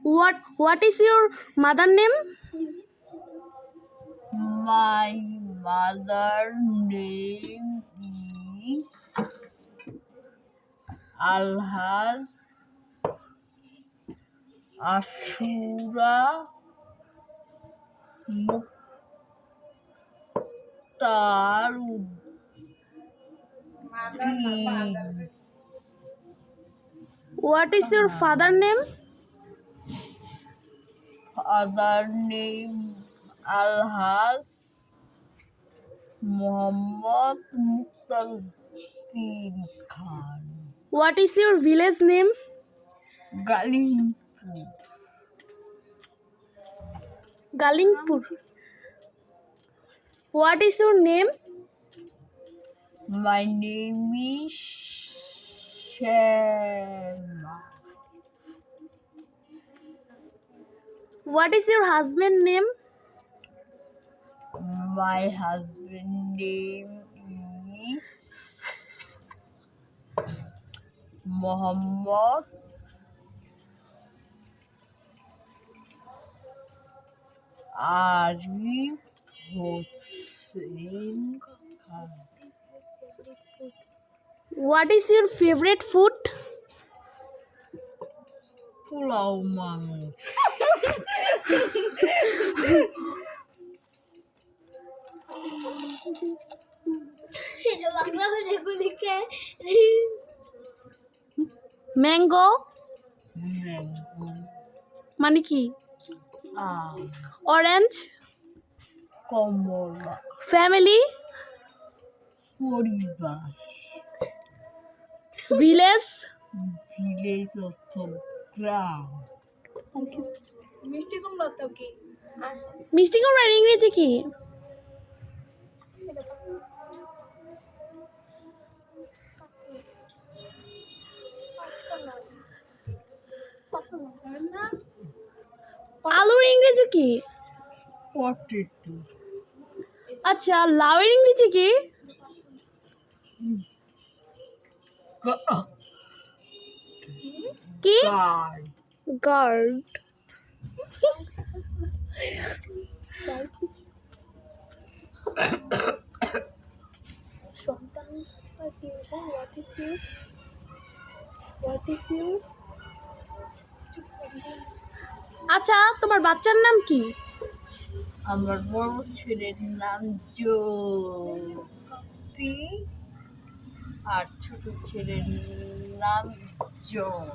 What is your mother name? My mother name is Alhaz Ashura Mukhtar Uddin. What is your father name? Father name Alhaz Muhammad Mukhtar Uddin Khan. What is your village name? Galimpur. Galingpur. What is your name? My name is Shema. What is your husband name? My husband name is Muhammad Arif Hossain Khan. What is your favorite food? Pulao Mang. Mango Mango. মানে কি? Orange. Komola. Family. পরিবার Village. Village অর্থ গ্রাম মিষ্টি কুমড়ার ইংরেজি কি? আলুর ইংরেজি কি? পটেটো আচ্ছা, লাউয়ের ইংরেজি কি? কি? Gourd gourd. আচ্ছা, তোমার বাচ্চার নাম কি? আমার বড় ছেলের নাম জ্যোতি আর ছোট ছেলের নাম জন।